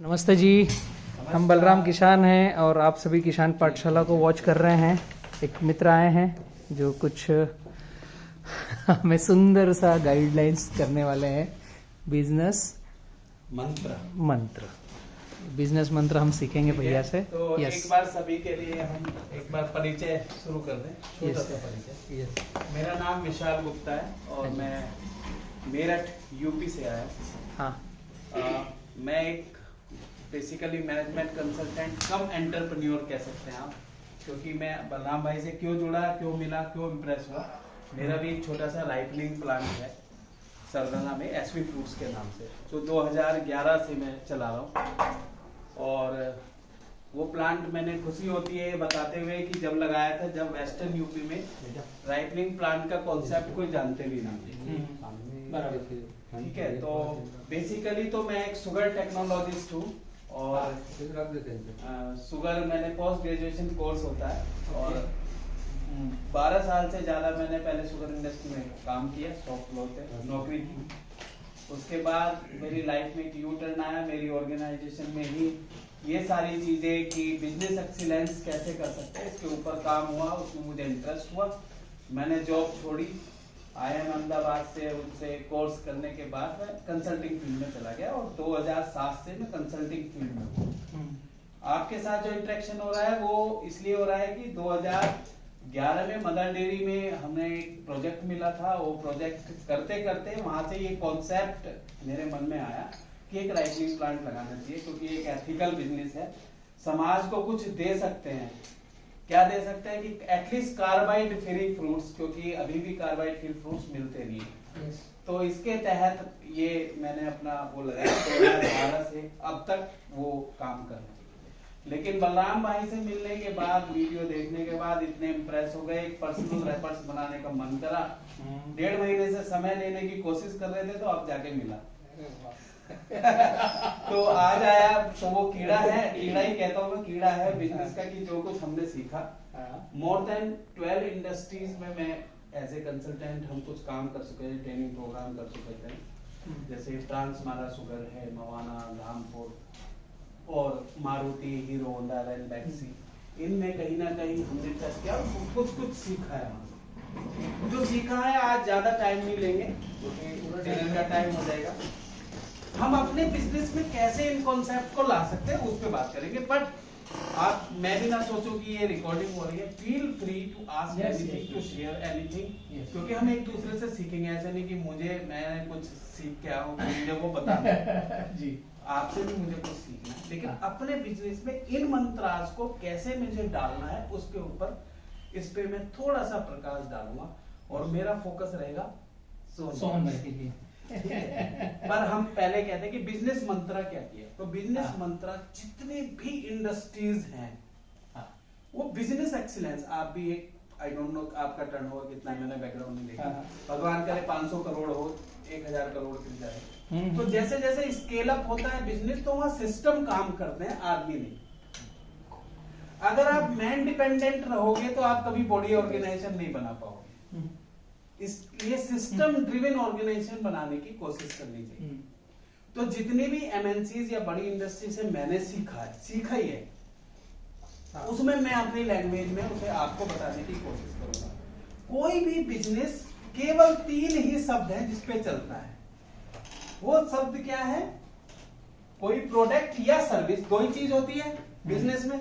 नमस्ते जी। हम बलराम किसान हैं और आप सभी किसान पाठशाला को वॉच कर रहे हैं। एक मित्र आए हैं जो कुछ हमें सुंदर सा गाइडलाइंस करने वाले हैं। बिजनेस मंत्र बिजनेस मंत्र हम सीखेंगे भैया से। तो एक बार सभी के लिए हम एक बार परिचय शुरू कर दें, छोटा सा परिचय। मेरा नाम विशाल गुप्ता है और मैं मेरठ यूपी से आया हूँ। हाँ, मैं एक बेसिकली मैनेजमेंट कंसल्टेंट कम एंटरप्रेन्योर कह सकते हैं आप, क्योंकि मैं बलराम भाई से क्यों जुड़ा, क्यों मिला, क्यों इम्प्रेस हुआ। मेरा भी एक छोटा सा राइपनिंग प्लांट है सरगना में, एसवी फ्रूट्स के नाम से, जो 2011 से मैं चला रहा हूँ। और वो प्लांट मैंने खुशी होती है बताते हुए कि जब लगाया था, जब वेस्टर्न यूपी में राइपनिंग प्लांट का कॉन्सेप्ट कोई जानते भी नहीं। ठीक है, तो बेसिकली तो मैं एक शुगर टेक्नोलॉजिस्ट हूँ और शुगर मैंने पोस्ट ग्रेजुएशन कोर्स होता है और 12 साल से ज्यादा मैंने पहले शुगर इंडस्ट्री में काम किया, शॉप फ्लोर पे नौकरी की। उसके बाद मेरी लाइफ में एक यू टर्न आया, मेरी ऑर्गेनाइजेशन में ही ये सारी चीजें कि बिजनेस एक्सीलेंस कैसे कर सकते हैं, इसके ऊपर काम हुआ, उसमें मुझे इंटरेस्ट हुआ। मैंने जॉब छोड़ी, IIM अहमदाबाद से उनसे कोर्स करने के बाद मैं कंसल्टिंग फील्ड में चला गया और 2007 से मैं कंसल्टिंग फील्ड में हूँ। आपके साथ जो इंटरेक्शन हो रहा है वो इसलिए हो रहा है कि 2011 में मदर डेयरी में हमें एक प्रोजेक्ट मिला था। वो प्रोजेक्ट करते करते वहां से ये कॉन्सेप्ट मेरे मन में आया कि एक राइपनिंग प्लांट लगाना चाहिए, क्योंकि एक एथिकल बिजनेस है, समाज को कुछ दे सकते हैं। क्या दे सकते हैं कि एटलीस्ट कार्बाइड फ्री फ्रूट्स, क्योंकि अभी भी कार्बाइड फ्री फ्रूट्स मिलते नहीं है। तो इसके तहत ये मैंने अपना वो लगाया 2012 से अब तक वो काम कर रहे हैं। लेकिन बलराम भाई से मिलने के बाद, वीडियो देखने के बाद इतने इम्प्रेस हो गए, एक पर्सनल रेफरेंस बनाने का मन करा। 1.5 महीने से समय लेने की कोशिश कर रहे थे, तो अब जाके मिला। तो आज आया, तो वो कीड़ा है, कीड़ा ही कहता हूँ मैं, कीड़ा है बिजनेस का, कि जो कुछ हमने सीखा। मोर देन 12 इंडस्ट्रीज में मैं एज ए कंसल्टेंट हम कुछ काम कर चुके हैं, ट्रेनिंग प्रोग्राम कर चुके थे। जैसे ट्रांसमारा शुगर है, मवाना, रामपुर और मारुति, हीरो होंडा, रेन बैक्सी, इनमें कहीं ना कहीं हमने टच किया और कुछ सीखा है। जो सीखा है आज ज्यादा टाइम नहीं लेंगे क्योंकि डिनर का टाइम हो जाएगा। हम अपने बिजनेस में कैसे इन कॉन्सेप्ट को ला सकते हैं उस पर बात करेंगे। बट आप, मैं भी ना सोचूं कि ये रिकॉर्डिंग हो रही है, feel free to ask anything, to share anything, क्योंकि हम एक दूसरे से सीखेंगे। ऐसे नहीं कि मैं कुछ सीख के आऊं तो मुझे वो बता जी, आपसे भी मुझे कुछ सीखना है, लेकिन अपने बिजनेस में इन मंत्रास को कैसे मुझे डालना है उसके ऊपर, इस पे मैं थोड़ा सा प्रकाश डालूंगा और मेरा फोकस रहेगा सोहन भाई के लिए। पर हम पहले कहते हैं कि बिजनेस मंत्रा क्या किया। तो बिजनेस मंत्रा जितने भी इंडस्ट्रीज हैं, वो बिजनेस एक्सीलेंस। आप भी एक, आई डोंट नो आपका टर्नओवर कितना है, मैंने बैकग्राउंड नहीं देखा, भगवान करे 500 करोड़ हो, 1000 करोड़ मिल जाए। तो जैसे जैसे स्केल अप होता है बिजनेस, तो वहां सिस्टम काम करते हैं, आदमी नहीं। अगर आप मैन डिपेंडेंट रहोगे तो आप कभी बॉडी ऑर्गेनाइजेशन नहीं बना पाओगे। इसलिए सिस्टम ड्रिवन ऑर्गेनाइजेशन बनाने की कोशिश करनी चाहिए। तो जितने भी MNCs या बड़ी इंडस्ट्री से मैंने सीखा ही है, उसमें मैं अपनी लैंग्वेज में उसे आपको बताने की कोशिश करूंगा। कोई भी बिजनेस केवल 3 ही शब्द हैं जिसपे चलता है। वो शब्द क्या है? कोई प्रोडक्ट या सर्विस, 2 ही चीज होती है बिजनेस में।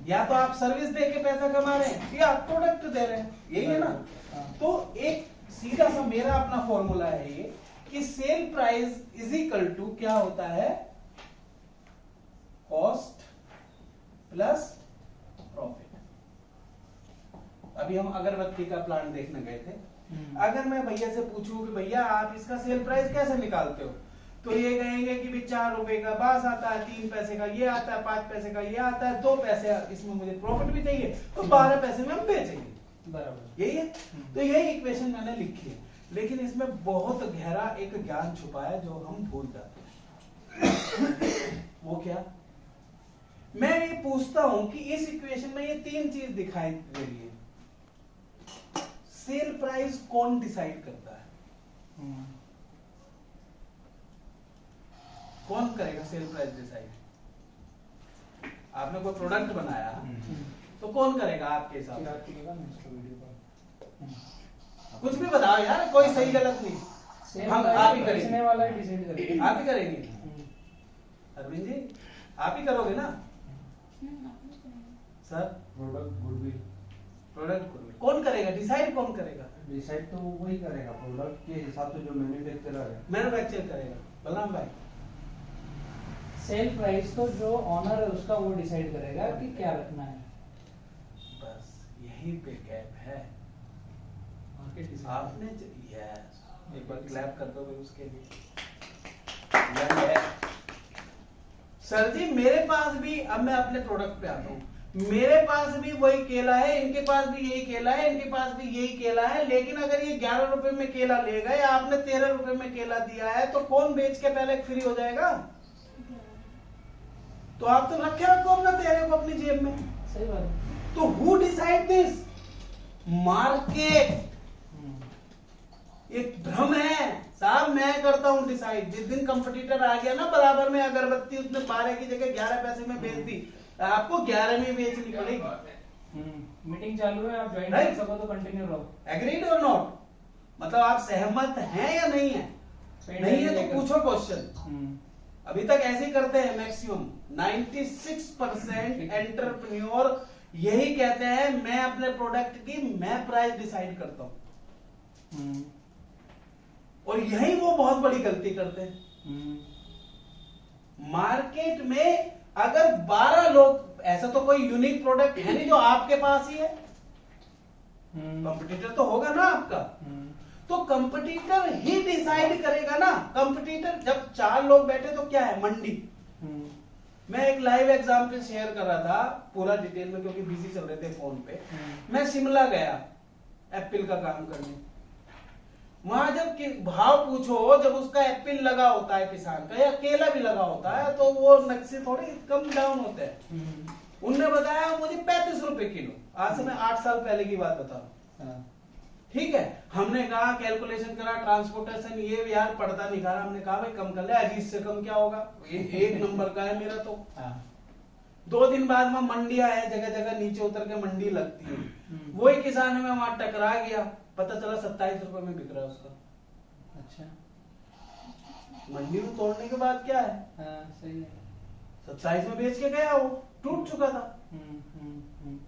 या तो आप सर्विस दे के पैसा कमा रहे हैं या आप प्रोडक्ट दे रहे हैं, यही है ना। तो एक सीधा सा मेरा अपना फॉर्मूला है ये, कि sale price is equal to क्या होता है? Cost plus profit. अभी हम अगरबत्ती का प्लांट देखने गए थे। अगर मैं भैया से पूछूं कि भैया आप इसका सेल प्राइस कैसे निकालते हो, तो ये कहेंगे कि 4 रुपए का बास आता है, 3 पैसे का ये आता है, 5 पैसे का ये आता है, 2 पैसे इसमें मुझे प्रॉफिट भी चाहिए, तो 12 पैसे में हम बेचेंगे। बराबर, यही है। तो यही इक्वेशन मैंने लिखी है, लेकिन इसमें बहुत गहरा एक ज्ञान छुपा है जो हम भूल जाते हैं। वो क्या? मैं ये पूछता हूं कि इस इक्वेशन में ये 3 चीज दिखाई दे रही है। सेल प्राइस कौन डिसाइड करता है? कौन करेगा सेल प्राइस डिसाइड? आपने कोई प्रोडक्ट बनाया तो कौन करेगा आपके हिसाब से? कुछ भी बताओ यार, कोई सही गलत नहीं, हम आप ही करेंगे, वाला डिसाइड करेंगे, आप ही करेंगे। अरविंद जी आप ही करोगे ना सर? प्रोडक्ट गुडविल, प्रोडक्ट कौन करेगा? डिसाइड कौन करेगा? डिसाइड तो वही करेगा प्रोडक्ट के हिसाब से जो मैन्युफैक्चरर है। मैन्युफैक्चर करेगा। बलराम भाई सेल प्राइस तो जो ऑनर है उसका वो डिसाइड करेगा कि क्या रखना है। बस यही पे गैप है। आपने यस, एक बार क्लैप कर दो भाई उसके लिए। यही है सर जी, मेरे पास भी, अब मैं अपने प्रोडक्ट पे आता हूँ, मेरे पास भी वही केला है, इनके पास भी यही केला है, इनके पास भी यही केला है, लेकिन अगर ये 11 रुपए में केला लेगा या आपने 13 रुपए में केला दिया है तो कौन बेच के पहले फ्री हो जाएगा? तो आप तो रखे रखो अपना 13 को अपनी जेब में। सही बात है। तो हु डिसाइड दिस? मार्केट। एक भ्रम है साहब, मैं करता हूं डिसाइड। जिस दिन कंपटीटर आ गया ना बराबर में, अगरबत्ती उसने 12 की जगह 11 पैसे में बेच दी, आपको 11 में बेचनी पड़ेगी। मीटिंग चालू है, आप ज्वाइन Right? कर सको तो कंटिन्यू रहो। एग्रीड और नॉट? मतलब आप सहमत हैं या नहीं है? नहीं है तो पूछो क्वेश्चन। अभी तक ऐसे ही करते हैं मैक्सिमम 96% एंटरप्रेन्योर यही कहते हैं, मैं अपने प्रोडक्ट की मैं प्राइस डिसाइड करता हूं, और यही वो बहुत बड़ी गलती करते हैं। मार्केट में अगर 12 लोग, ऐसा तो कोई यूनिक प्रोडक्ट है नहीं जो आपके पास ही है, कंपटीटर तो होगा ना आपका, तो कंपटीटर ही डिसाइड करेगा ना। कंपटीटर जब 4 लोग बैठे तो क्या है, मंडी। मैं एक लाइव एग्जांपल शेयर कर रहा था पूरा डिटेल में, क्योंकि बिजी चल रहे थे फोन पे। मैं शिमला गया एप्पल का काम करने। वहां जब भाव पूछो, जब उसका एप्पल लगा होता है किसान का, या केला भी लगा होता है, तो वो नक्शे थोड़े कम डाउन होते हैं। उनने बताया मुझे 35 रुपए किलो। आज से मैं 8 साल पहले की बात बता रहा हूं। ठीक है, हमने कहा कैलकुलेशन करा, ट्रांसपोर्टेशन ये यार पड़ता नहीं रहा, हमने कहा भाई कम कर ले, अजीत से कम क्या होगा, एक नंबर का है मेरा तो। 2 दिन बाद में मंडियां है, जगह जगह नीचे उतर के मंडी लगती है। वही किसान में वहां टकरा गया, पता चला 27 रुपए में बिक रहा है उसका। अच्छा, मंडी में तोड़ने के बाद क्या है, सही है, 27 में बेच के गया, वो टूट चुका था।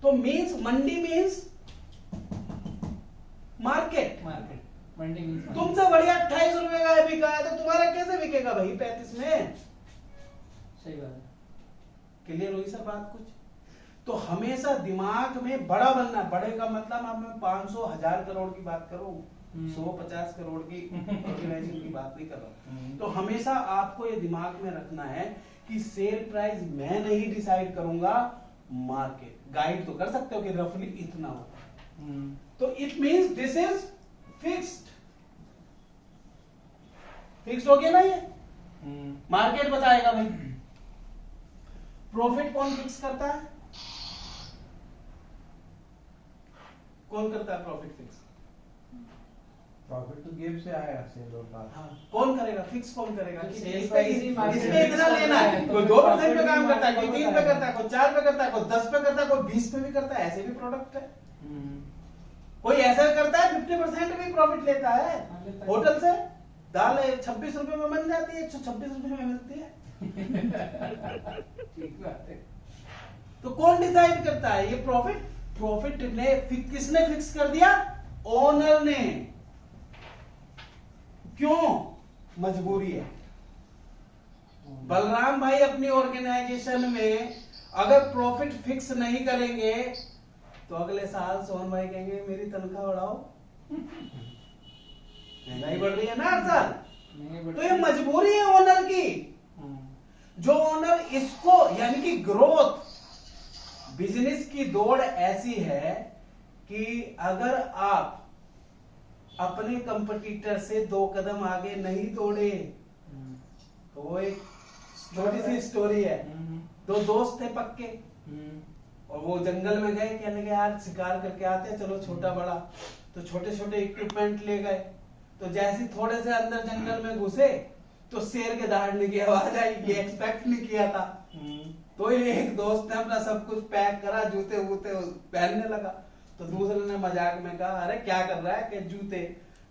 तो मींस मंडी मींस मार्केट। मंडी मींस तुमसे बढ़िया 28 रुपए का बिका है, तो तुम्हारा कैसे बिकेगा भाई 35 में? सही बात है। क्लियर हुई सर बात कुछ? तो हमेशा दिमाग में बड़ा बनना। बड़े का मतलब अब मैं 500 1000 करोड़ की बात करूं, 150 करोड़ की ऑर्गेनाइजेशन की बात नहीं कर रहा। तो हमेशा आपको ये दिमाग में रखना है कि सेल प्राइस मैं नहीं डिसाइड करूंगा, मार्केट गाइड तो कर सकते हो कि रफली इतना होगा। तो it means this is fixed. Fixed हो गया ना ये? मार्केट बताएगा भाई। प्रॉफिट कौन फिक्स करता है? कौन करता है प्रॉफिट फिक्स? प्रॉफिट तो गेम से आएगा सेल और का। हाँ, कौन करेगा फिक्स? कौन करेगा कि सेल इस प्राइस पे ही मार्केट इसमें इतना में लेना है? तो कोई 2% पे profit काम करता है, कोई मार्केट 3 पे करता है, कोई 4 पे करता है, कोई 10 पे करता है, कोई 20 पे भी करता है। ऐसे भी प्रोडक्ट है। कोई ऐसा करता है 50% भी प्रॉफिट लेता है। होटल से दाल 26 रुपए में बन जाती है, 126 रुपए में मिलती है। ठीक बात है। तो कौन डिसाइड करता है ये प्रॉफिट? प्रॉफिट ने किसने फिक्स कर दिया? ओनर ने। क्यों? मजबूरी है। बलराम भाई अपनी ऑर्गेनाइजेशन में अगर प्रॉफिट फिक्स नहीं करेंगे तो अगले साल सोहन भाई कहेंगे मेरी तनख्वाह बढ़ाओ। महंगाई बढ़ रही है ना हर साल, तो ये मजबूरी है ओनर की। जो ओनर इसको, यानी कि ग्रोथ, बिजनेस की दौड़ ऐसी है कि अगर आप अपने कंपटीटर से 2 कदम आगे नहीं दौड़े तो वो एक छोटी सी स्टोरी है। 2 दोस्त थे पक्के, और वो जंगल में गए, कहने लगे यार शिकार करके आते हैं, चलो छोटा बड़ा। तो छोटे छोटे इक्विपमेंट ले गए। तो जैसे थोड़े से अंदर जंगल में घुसे तो शेर के दहाड़ने की आवाज आई। ये एक्सपेक्ट नहीं किया था। तो एक दोस्त ने अपना सब कुछ पैक करा, जूते वूते पहनने लगा, तो दूसरे ने मजाक में कहा अरे क्या कर रहा है, कि जूते।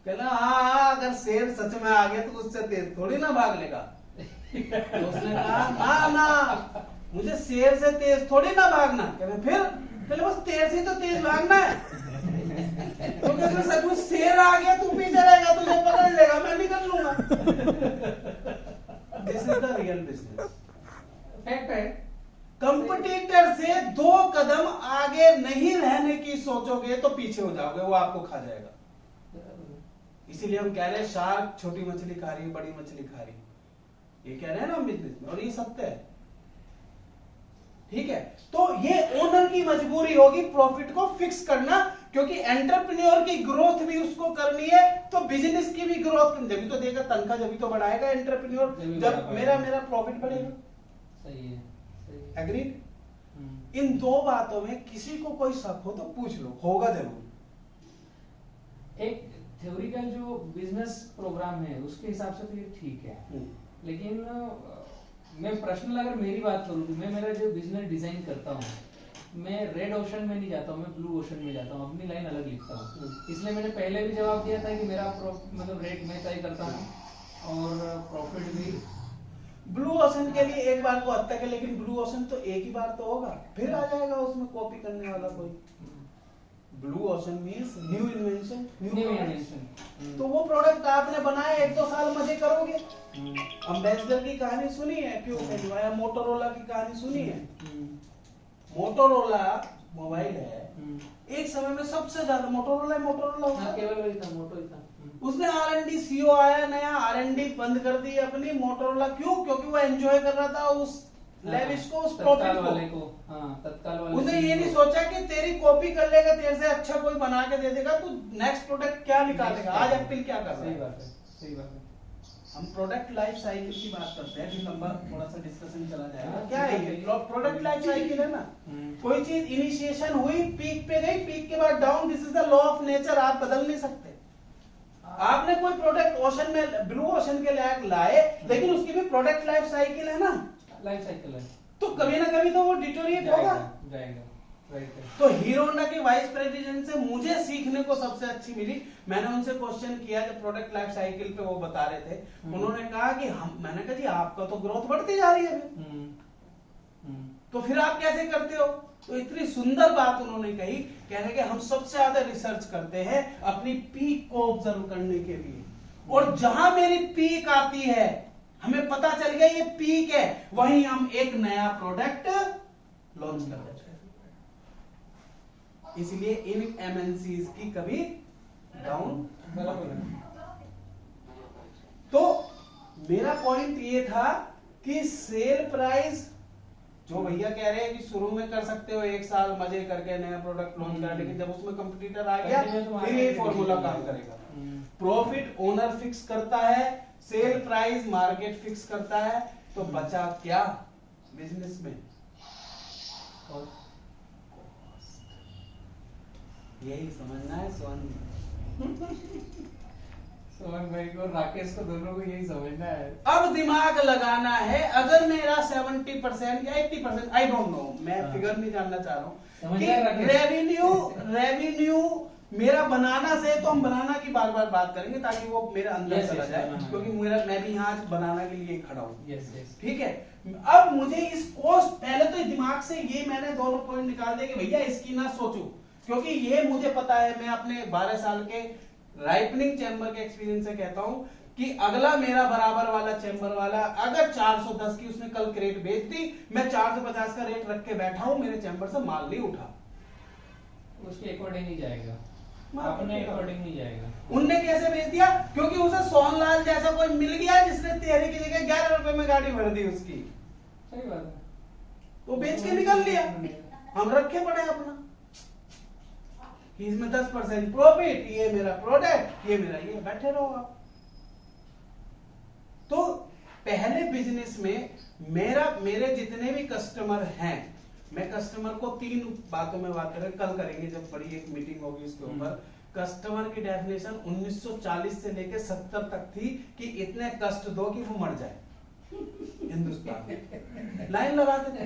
कहना हाँ, अगर शेर सच में आ गया तो उससे तेज थोड़ी ना भाग लेगा। तो उसने कहा ना, मुझे शेर से तेज थोड़ी ना भागना। कहते फिर, कहले बस तेज ही तो तेज भागना है। तो कहते सचमुच शेर आ गया, तू पीछे रहेगा, तुझे पकड़ लेगा, मैं निकल लूंगा। This is the real business. Fact है। कंपटीटर से 2 कदम आगे नहीं रहने की सोचोगे तो पीछे हो जाओगे, वो आपको खा जाएगा। इसीलिए हम कह रहे हैं शार्क छोटी मछली खा रही है, बड़ी मछली खा रही है, ये कह रहे हैं ना हम बिजनेस में, और ये सत्य है। ठीक है, तो ये ओनर की मजबूरी होगी प्रॉफिट को फिक्स करना, क्योंकि एंटरप्रेन्योर की ग्रोथ भी उसको करनी है, तो बिजनेस की भी ग्रोथ जब तो देगा तनख्वाह, जब तो बढ़ाएगा एंटरप्रेन्योर, जब मेरा प्रॉफिट बढ़ेगा। सही है, एग्रीड? इन 2 बातों में किसी को कोई शक हो तो पूछ लो, होगा जरूर। एक थ्योरिकल जो बिजनेस प्रोग्राम है उसके हिसाब से तो ये ठीक है, लेकिन मैं पर्सनल अगर मेरी बात करूँ तो मैं मेरा जो बिजनेस डिजाइन करता हूँ, मैं रेड ओशन में नहीं जाता हूँ, मैं ब्लू ओशन में जाता हूँ, अपनी लाइन अलग लिखता हूँ। इसलिए मैंने पहले भी जवाब दिया था कि मेरा मतलब रेट मैं तय करता हूँ और प्रॉफिट भी। ब्लू ओशन के लिए एक बार को हद तक है, लेकिन ब्लू ओशन तो एक ही बार तो होगा, फिर आ जाएगा उसमें कॉपी करने वाला कोई। Blue ocean means new invention, new invention. तो वो प्रोडक्ट आपने बनाया, 1-2 साल मजे करोगे। अम्बेसडर की कहानी सुनी है, क्यों? मोटोरोला की कहानी सुनी है। मोटोरोला मोबाइल है, एक समय में सबसे ज्यादा मोटोरोला केवल वही था, मोटो ही था। उसने R&D CEO आया नया, R&D बंद कर दी अपनी मोटोरोला। क्यों? क्योंकि वो एंजॉय कर रहा था उस लेविश को, उस प्रॉफिट को। तत्काल वाले उसने ये नहीं सोचा कि तेरी कॉपी कर लेगा, तेरे से अच्छा कोई बना के दे देगा, तू नेक्स्ट प्रोडक्ट क्या निकालेगा। आज एप्पल क्या कर रहा है? सही बात है, सही बात है। हम प्रोडक्ट लाइफ साइकिल की बात करते हैं, फिर लंबा थोड़ा सा डिस्कशन चला जाएगा। क्या है ये? प्रोडक्ट लाइफ साइकिल है ना। कोई चीज इनिशिएशन हुई, पीक पे गई, पीक के बाद down, this is the law of nature, आप बदल नहीं सकते। आपने कोई प्रोडक्ट ओशन में, ब्लू ओशन के लायक लाए, लेकिन उसकी भी प्रोडक्ट लाइफ साइकिल है ना, लाइफ साइकिल है, तो कभी ना कभी तो वो डिटोरिएट होगा। तो हीरो होंडा के वाइस प्रेसिडेंट से मुझे सीखने को सबसे अच्छी मिली। मैंने उनसे क्वेश्चन किया जब प्रोडक्ट लाइफ साइकिल पे वो बता रहे थे, उन्होंने कहा कि मैंने कहा जी आपका तो ग्रोथ बढ़ती जा रही है अभी, तो फिर आप कैसे करते हो? तो इतनी सुंदर बात उन्होंने कही, कहने के हम सबसे ज्यादा रिसर्च करते हैं अपनी पीक को ऑब्जर्व करने के लिए, और जहां मेरी पीक आती है, हमें पता चल गया ये पीक है, वहीं हम एक नया प्रोडक्ट लॉन्च कर देते हैं। इसलिए इन MNCs की कभी डाउन। तो मेरा पॉइंट ये था कि सेल प्राइस जो भैया कह रहे हैं कि शुरू में कर सकते हो, 1 साल मजे करके नया प्रोडक्ट लॉन्च करा, लेकिन जब उसमें कंपटीटर आ गया फिर ये फॉर्मूला काम करेगा। प्रॉफिट ओनर फिक्स करता है, सेल प्राइस मार्केट फिक्स करता है, तो बचा क्या बिजनेस में? यही समझना है सोहन भाई को, राकेश को, दोनों को यही समझना है। अब दिमाग लगाना है। अगर मेरा 70% या 80%, आई डोंट नो, मैं फिगर नहीं जानना चाह रहा हूँ कि रेवेन्यू मेरा बनाना से, तो हम बनाना की बार बार बात करेंगे ताकि वो मेरे अंदर चला जाए, क्योंकि मैं भी यहाँ बनाना के लिए खड़ा हूँ। ठीक है, अब मुझे इस कॉस्ट, पहले तो दिमाग से ये मैंने दोनों पॉइंट निकाल दिए कि भैया इसकी ना सोचो, क्योंकि ये मुझे पता है, मैं अपने 12 साल के राइपनिंग चैम्बर के एक्सपीरियंस से कहता हूं कि अगला मेरा बराबर वाला चैम्बर वाला अगर 410 की उसने कल क्रेट बेच दी, मैं 450 का रेट रख के बैठा हूं, मेरे चैम्बर से माल नहीं उठा, उसके अकॉर्डिंग नहीं जाएगा, अपने अकॉर्डिंग नहीं जाएगा। उनने कैसे बेच दिया? क्योंकि उसे सोनलाल जैसा कोई मिल गया जिसने 13 की जगह 11 रुपए में गाड़ी भर दी उसकी। सही बात है, तो बेच के निकल लिया, हम रखे पड़े अपना, इसमें 10% प्रॉफिट, ये मेरा प्रोडक्ट, ये मेरा, ये बैठे रहो आप। तो पहले बिजनेस में मेरे जितने भी कस्टमर हैं, मैं कस्टमर को 3 बातों में बात करें, कल करेंगे जब बड़ी एक मीटिंग होगी इसके ऊपर। कस्टमर की डेफिनेशन 1940 से लेकर 70 तक थी कि इतने कष्ट दो कि वो मर जाए, हिंदुस्तान में लाइन लगाते थे।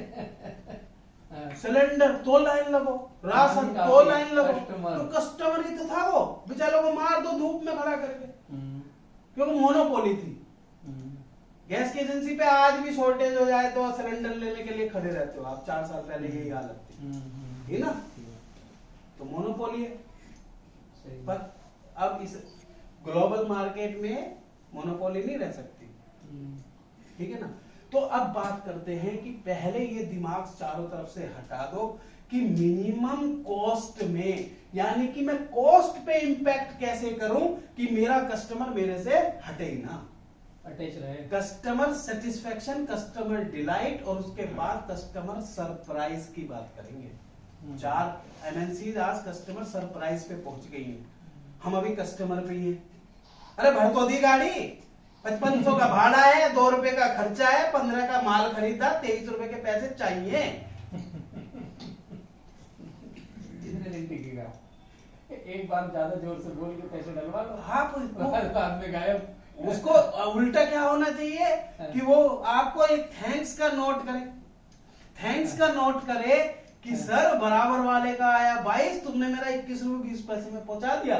सिलेंडर तो लाइन लगो, राशन तो लाइन लगो, तो कस्टमर ही तो था वो, बेचारों को मार दो धूप में खड़ा करके, क्योंकि मोनोपोली थी। गैस की एजेंसी पे आज भी शॉर्टेज हो जाए तो सिलेंडर लेने के लिए खड़े रहते हो आप। 4 साल पहले यही हालत थी, है ना? तो मोनोपोली है। पर अब इस ग्लोबल मार्केट में मोनोपोली नहीं रह सकती, ठीक है ना? तो अब बात करते हैं कि पहले ये दिमाग चारों तरफ से हटा दो कि मिनिमम कॉस्ट में, यानी कि मैं कॉस्ट पे इंपैक्ट कैसे करूं कि मेरा कस्टमर मेरे से हटे ही ना, अटैच रहे। कस्टमर सेटिस्फेक्शन, कस्टमर डिलाइट, और उसके बाद कस्टमर सरप्राइज की बात करेंगे। 4 एमएनसी आज कस्टमर सरप्राइज पे पहुंच गई हैं, हम अभी कस्टमर पे ही हैं। अरे भर तो दी गाड़ी, 5500 का भाड़ा है, 2 रुपए का खर्चा है, 15 का माल खरीदा, 23 रुपए के पैसे चाहिए। कितने दिन टिकेगा? एक बार ज्यादा जोर से बोल के पैसे डलवा लो, हाँ, बाद में गायब। उसको उल्टा क्या होना चाहिए कि वो आपको एक थैंक्स का नोट करे, थैंक्स का नोट करे कि सर बराबर वाले का आया 22, तुमने मेरा 21 रुपए 20 पैसे में पहुंचा दिया।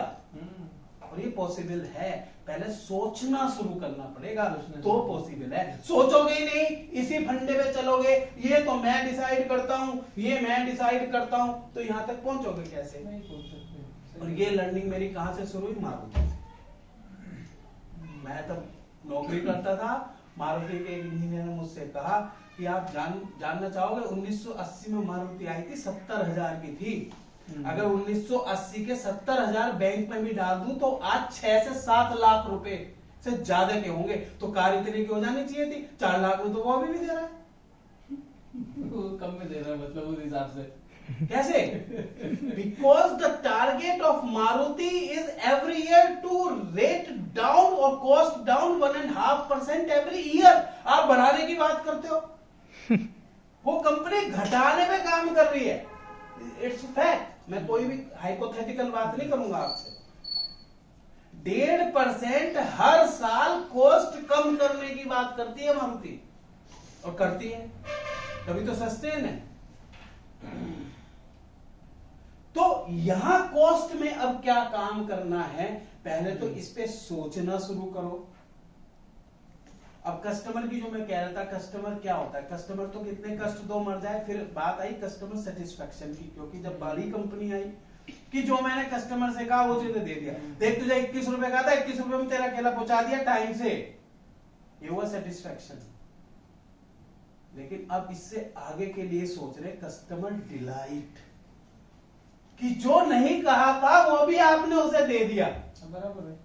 और ये पॉसिबल है, पहले सोचना शुरू करना पड़ेगा तो पॉसिबल है। सोचोगे ही नहीं, इसी फंडे पे चलोगे, ये तो मैं डिसाइड करता हूं, ये मैं डिसाइड करता हूं, तो यहां तक पहुंचोगे कैसे? नहीं पहुंच सकते। और ये लर्निंग मेरी कहां से शुरू हुई? मारुति से। मैं तब नौकरी करता था, मारुति के एक इंजीनियर ने मुझसे कहा कि आप जानना चाहोगे 1980 में मारुति आई थी, 70,000 की थी। अगर 1980 के 70,000 बैंक में भी डाल दूं तो आज 6 से 7 लाख रुपए से ज्यादा के होंगे। तो कार इतने की हो जानी चाहिए थी, 4 लाख में तो वो अभी भी दे रहा है। वो कम में दे रहा है, मतलब उस हिसाब से। कैसे? Because the target of Maruti is every year to rate down और कॉस्ट डाउन 1.5% एवरी ईयर। आप बढ़ाने की बात करते हो, वो कंपनी घटाने पे काम कर रही है। It's fact. मैं कोई भी हाइपोथेटिकल बात नहीं करूंगा आपसे। 1.5% हर साल कॉस्ट कम करने की बात करती है मारुति, और करती है, तभी तो सस्टेन है। तो यहां कॉस्ट में अब क्या काम करना है? पहले तो इस पे सोचना शुरू करो। अब कस्टमर की जो मैं कह रहा था, कस्टमर क्या होता है? कस्टमर तो कितने कष्ट दो मर जाए। फिर बात आई कस्टमर सेटिस्फेक्शन की, क्योंकि जब बड़ी कंपनी आई कि जो मैंने कस्टमर से कहा वो तुझे दे दिया, देख तुझे 21 रुपए का था, 21 रुपए में तेरा केला पहुंचा दिया टाइम से, ये हुआ सेटिस्फेक्शन। लेकिन अब इससे आगे के लिए सोच रहे कस्टमर डिलाइट, कि जो नहीं कहा था वो भी आपने उसे दे दिया। बराबर है।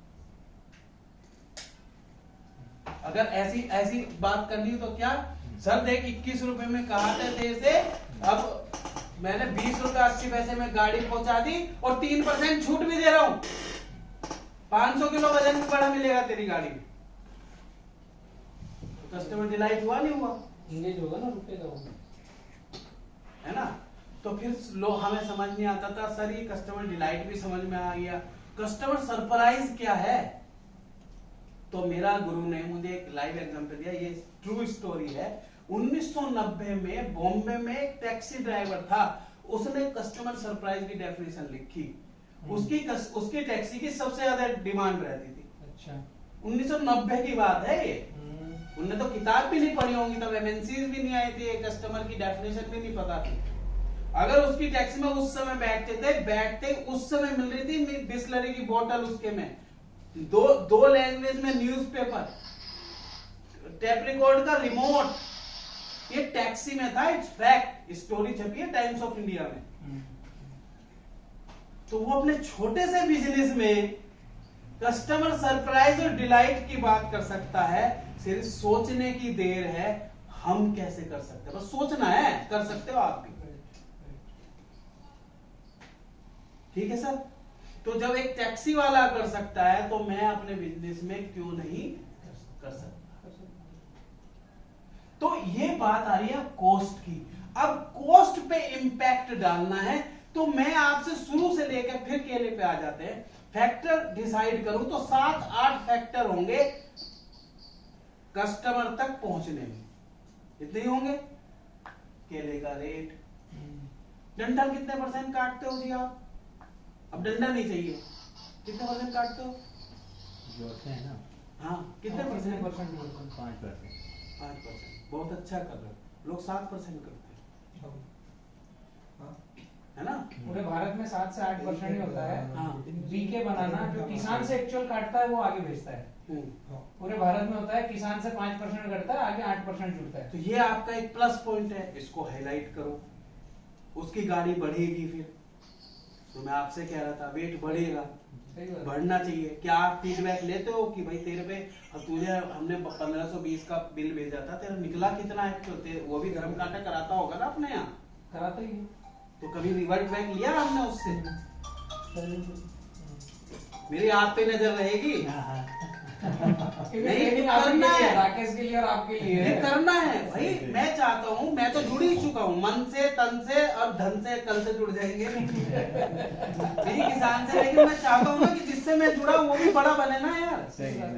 अगर ऐसी बात करनी हो तो क्या, सर देख 21 रुपए में कहा था तेरे से, अब मैंने 20 रुपए 80 पैसे में गाड़ी पहुंचा दी और 3% छूट भी दे रहा हूं, 500 किलो वजन भी बड़ा मिलेगा तेरी गाड़ी में। तो कस्टमर डिलाइट हुआ नहीं हुआ? इंगेज होगा ना, रुकेगा, है ना? तो फिर हमें समझ नहीं आता था, सर ये कस्टमर डिलाइट भी समझ में आ गया, कस्टमर सरप्राइज क्या है? तो मेरा गुरु ने मुझे एक लाइव एग्जांपल दिया, ये ट्रू स्टोरी है। 1990 में बॉम्बे में एक टैक्सी ड्राइवर था, उसने कस्टमर सरप्राइज की डेफिनेशन लिखी। उसकी टैक्सी की सबसे ज्यादा डिमांड रहती थी। अच्छा, 1990 की बात है ये। उनने तो किताब भी नहीं पढ़ी होंगी, तब एमएनसीज भी नहीं आई थी, कस्टमर की डेफिनेशन भी नहीं पता थी। अगर उसकी टैक्सी में उस समय बैठते उस समय मिल रही थी बिस्लरी की बोतल, उसके में दो लैंग्वेज में न्यूज़पेपर, टेप रिकॉर्ड का रिमोट, ये टैक्सी में था। इट्स फैक्ट, स्टोरी छपी है टाइम्स ऑफ इंडिया में। तो वो अपने छोटे से बिजनेस में कस्टमर सरप्राइज और डिलाइट की बात कर सकता है। सिर्फ सोचने की देर है, हम कैसे कर सकते हैं? बस सोचना है, कर सकते हो आप भी। ठीक है सर? तो जब एक टैक्सी वाला कर सकता है तो मैं अपने बिजनेस में क्यों नहीं कर सकता? तो ये बात आ रही है कॉस्ट की। अब कॉस्ट पे इंपैक्ट डालना है तो मैं आपसे शुरू से लेकर फिर केले पे आ जाते हैं। फैक्टर डिसाइड करूं तो 7-8 फैक्टर होंगे कस्टमर तक पहुंचने में। इतने ही होंगे। केले का रेट, डंठल कितने परसेंट काटते हो जी आप? अब डंडा नहीं चाहिए, कितने परसेंट काटते हो? जोड़ते हैं ना, हाँ, कितने परसेंट? 5%। 5%। बहुत अच्छा कर रहे हो, लोग 7% करते हैं, है ना? पूरे भारत में 7 से 8% ही होता है। हाँ। बीके बनाना जो किसान से एक्चुअल काटता है वो आगे भेजता है। पूरे भारत में होता है किसान से 5% कटता है, आगे 8% जुड़ता है। तो ये आपका एक प्लस पॉइंट है, इसको हाईलाइट करो, उसकी गाड़ी बढ़ेगी। फिर तो मैं आपसे कह रहा था वेट बढ़ेगा, बढ़ना चाहिए। क्या आप फीडबैक लेते हो कि भाई तेरे पे, तुझे हमने 1520 का बिल भेजा था, तेरा निकला कितना है? वो भी धर्म काटा कराता होगा ना अपने यहाँ, कराते ही हैं। तो कभी रिवर्ट बैक लिया हमने उससे? मेरी आप पे नजर रहेगी। नहीं, ट्रेनिंग आपके करना लिए, है। राकेश के लिए और आपके लिए ये है। करना है भाई। मैं चाहता हूँ, मैं तो जुड़ ही चुका हूँ मन से, तन से और धन से, कल से जुड़ जाएंगे मेरी किसान से। लेकिन मैं चाहता हूँ ना कि जिससे मैं जुड़ा वो भी बड़ा बने ना यार। सही है।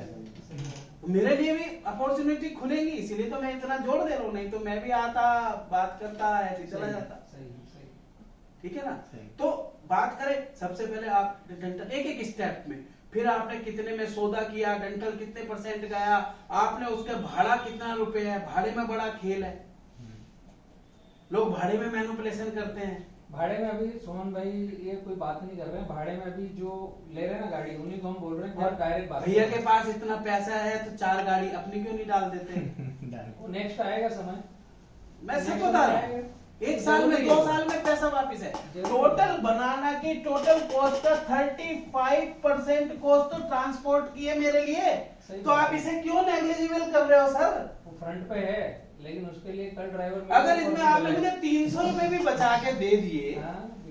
तो मेरे लिए भी अपॉर्चुनिटी खुलेगी, इसीलिए तो मैं इतना जोड़ दे रहा हूँ। नहीं तो मैं भी आता, बात करता, ऐसे चला जाता। ठीक है ना? तो बात करें, सबसे पहले आप डेंटल एक एक स्टेप में, फिर आपने कितने में सौदा किया, डेंटल कितने परसेंट गया, आपने उसके भाड़ा कितना रुपए है। भाड़े में बड़ा खेल है, लोग भाड़े में मैनिपुलेशन करते हैं। भाड़े में अभी सुमन भाई ये कोई बात नहीं कर रहे हैं, भाड़े में अभी जो ले रहे हैं ना गाड़ी, उन्हीं को हम बोल रहे हैं और डायरेक्ट बात। भैया के पास इतना पैसा है तो 4 गाड़ी अपनी क्यों नहीं डाल देते? नेक्स्ट आएगा समय, मैं सच बता रहा हूँ, 1 साल में 2 साल में पैसा वापिस है। टोटल बनाना की टोटल कॉस्ट का 35% कॉस्ट तो ट्रांसपोर्ट की है मेरे लिए। तो आप इसे क्यों नेग्लिजिबल कर रहे हो सर? वो फ्रंट पे है, लेकिन उसके लिए कल ड्राइवर अगर इसमें आपने मुझे 300 रुपए भी बचा के दे दिए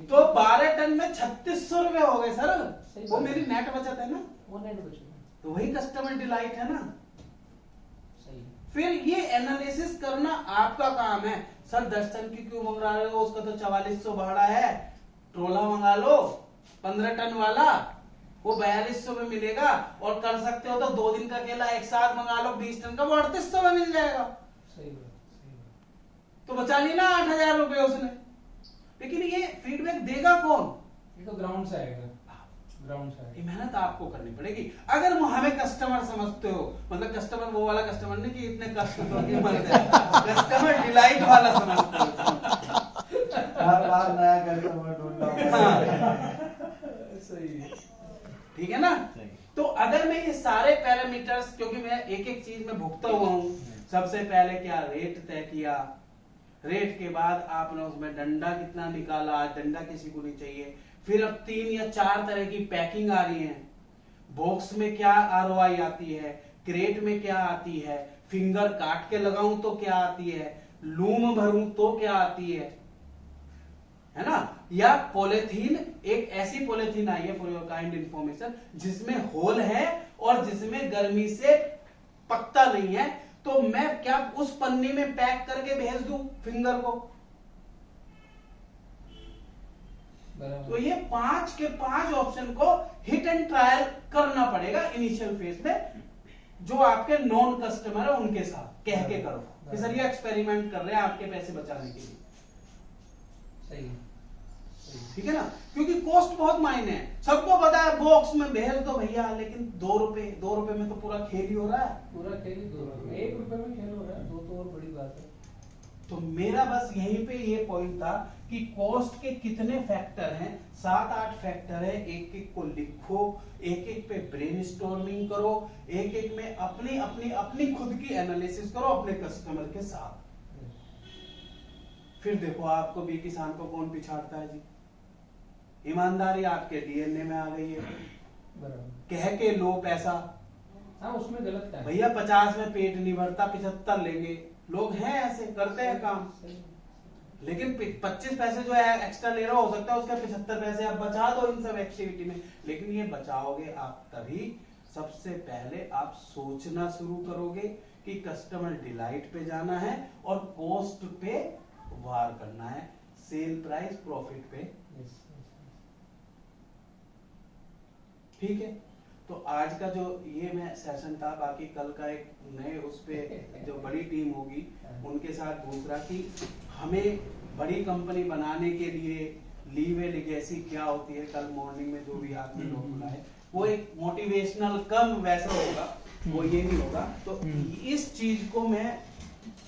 तो 12 टन में 3600 रुपए हो गए सर। वो मेरी नेट बचत है ना, वो नेट बचत, तो वही कस्टमर डिलाइट है ना। सही। फिर ये एनालिसिस करना आपका काम है। सर 10 टन की क्यों मंगा रहे हो? उसका तो 4400 भाड़ा है, ट्रोला मंगा लो 15 टन वाला, वो 4200 में मिलेगा। और कर सकते हो तो 2 दिन का केला एक साथ मंगा लो 20 टन का, वो 3800 में मिल जाएगा। सही बात। तो बचा ली ना 8000 रुपए उसने। लेकिन ये फीडबैक देगा कौन? ये तो ग्राउंड से आएगा, ग्राउंड से आएगा। ये मेहनत आपको करनी पड़ेगी। अगर हमें कस्टमर समझते हो, मतलब कस्टमर वो वाला कस्टमर नहीं कि इतने कष्ट करके मर जाए, कस्टमर डिलाइट वाला समझते हो। हर बार नया कस्टमर ढूंढना। हाँ। सही है। ठीक है ना? तो अगर मैं ये सारे पैरामीटर्स, क्योंकि मैं एक एक चीज में भुगता हुआ हूं, सबसे पहले क्या रेट तय किया, रेट के बाद आपने उसमें डंडा कितना निकाला, डंडा किसी को नहीं चाहिए। फिर अब 3 या 4 तरह की पैकिंग आ रही है, बॉक्स में क्या आरओआई आती है, क्रेट में क्या आती है, फिंगर काट के लगाऊं तो क्या आती है, लूम भरूं तो क्या आती है ना? या पॉलिथीन, एक ऐसी पॉलिथीन आई है फॉर योर काइंड इंफॉर्मेशन, जिसमें होल है और जिसमें गर्मी से पकता नहीं है। तो मैं क्या उस पन्नी में पैक करके भेज दूं फिंगर को? तो ये 5 के 5 ऑप्शन को हिट एंड ट्रायल करना पड़ेगा इनिशियल फेज में। जो आपके नॉन कस्टमर है उनके साथ कह के करो कि सर ये एक्सपेरिमेंट कर रहे हैं आपके पैसे बचाने के लिए। सही है। ठीक है ना? क्योंकि कॉस्ट बहुत मायने है। सबको पता है बॉक्स में भेज दो भैया, लेकिन 2 रुपए में तो पूरा खेल ही हो रहा है। पूरा खेल ही 2 रुपए, 1 रुपए में खेल हो रहा है, 2 तो और बड़ी बात है। तो मेरा बस यहीं पे ये पॉइंट था कि कॉस्ट के कितने फैक्टर हैं, 7-8 फैक्टर है। एक एक को लिखो, एक एक पे ब्रेनस्टॉर्मिंग करो, एक एक में अपनी अपनी अपनी खुद की एनालिसिस करो अपने कस्टमर के साथ। फिर देखो आपको भी किसान को कौन पिछाड़ता है जी। ईमानदारी आपके डीएनए में आ गई है। कह के लो पैसा, हाँ उसमें गलत क्या है? भैया 50 में पेट नहीं भरता, 75 लेंगे। लोग हैं ऐसे, करते हैं काम। लेकिन 25 पैसे जो है एक्स्ट्रा ले रहा हो सकता है उसके 75 पैसे आप बचा दो इन सब एक्टिविटी में। लेकिन ये बचाओगे आप तभी, सबसे पहले आप सोचना शुरू करोगे कि कस्टमर डिलाइट पे जाना है और कॉस्ट पे वार करना है, सेल प्राइस प्रॉफिट पे। ठीक है? तो आज का जो ये मैं सेशन था, बाकी कल का एक नए उस पे जो बड़ी टीम होगी उनके साथ दूसरा कि हमें बड़ी कंपनी बनाने के लिए लीव ए लेगेसी क्या होती है, कल मॉर्निंग में जो भी आपने लोग बुलाए वो एक मोटिवेशनल कम वैसा होगा, वो ये नहीं होगा। तो इस चीज को मैं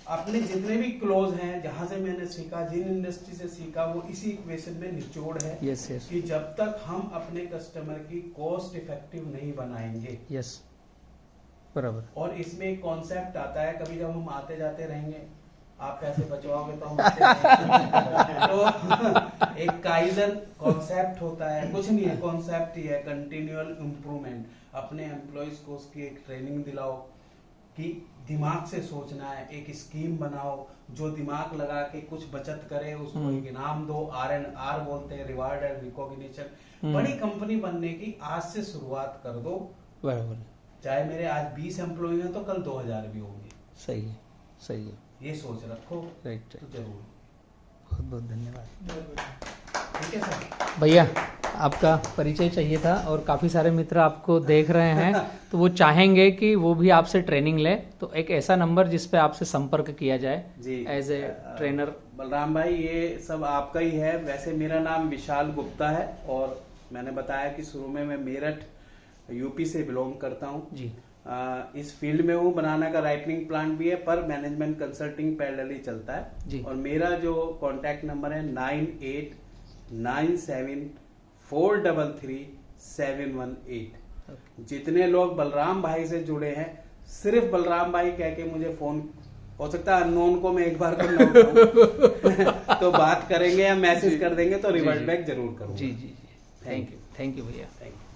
अपने जितने भी क्लोज हैं, जहां से मैंने सीखा, जिन इंडस्ट्री से सीखा, वो इसी इक्वेशन में निचोड़ है। यस यस कि जब तक हम अपने कस्टमर की कॉस्ट इफेक्टिव नहीं बनाएंगे, यस बराबर। और इसमें एक कॉन्सेप्ट आता है, कभी जब हम आते जाते रहेंगे, आप पैसे बचवाओगे तो हम आते रहेंगे। तो एक काइजन कॉन्सेप्ट होता है, कुछ नहीं है, कॉन्सेप्ट ही है कंटिन्यूअल इम्प्रूवमेंट। अपने एम्प्लॉयज को उसकी एक ट्रेनिंग दिलाओ कि दिमाग से सोचना है, एक स्कीम बनाओ जो दिमाग लगा के कुछ बचत करे, उसको एक इनाम दो, RNR बोलते हैं, रिवार्ड एंड रिकॉग्निशन। बड़ी कंपनी बनने की आज से शुरुआत कर दो, बराबर। चाहे मेरे आज 20 एम्प्लॉय हैं तो कल 2000 भी होंगे। सही है, सही है, ये सोच रखो, राइट तो राइट। जरूर। बहुत बहुत धन्यवाद ठीक है सर। भैया। आपका परिचय चाहिए था और काफ़ी सारे मित्र आपको देख रहे हैं तो वो चाहेंगे कि वो भी आपसे ट्रेनिंग ले, तो एक ऐसा नंबर जिस पे आपसे संपर्क किया जाए जी एज ए ट्रेनर। बलराम भाई, ये सब आपका ही है। वैसे मेरा नाम विशाल गुप्ता है और मैंने बताया कि शुरू में मैं मेरठ यूपी से बिलोंग करता हूँ जी। इस फील्ड में हूँ, बनाना का राइटनिंग प्लांट भी है, पर मैनेजमेंट कंसल्टिंग पैरेलली चलता है जी। और मेरा जो कॉन्टैक्ट नंबर है 9897433718। जितने लोग बलराम भाई से जुड़े हैं, सिर्फ बलराम भाई कह के मुझे फोन, हो सकता है अननोन को मैं एक बार करना तो बात करेंगे या मैसेज कर देंगे तो रिवर्ट बैक जरूर करूंगा। जी जी जी, थैंक यू भैया। Thank you.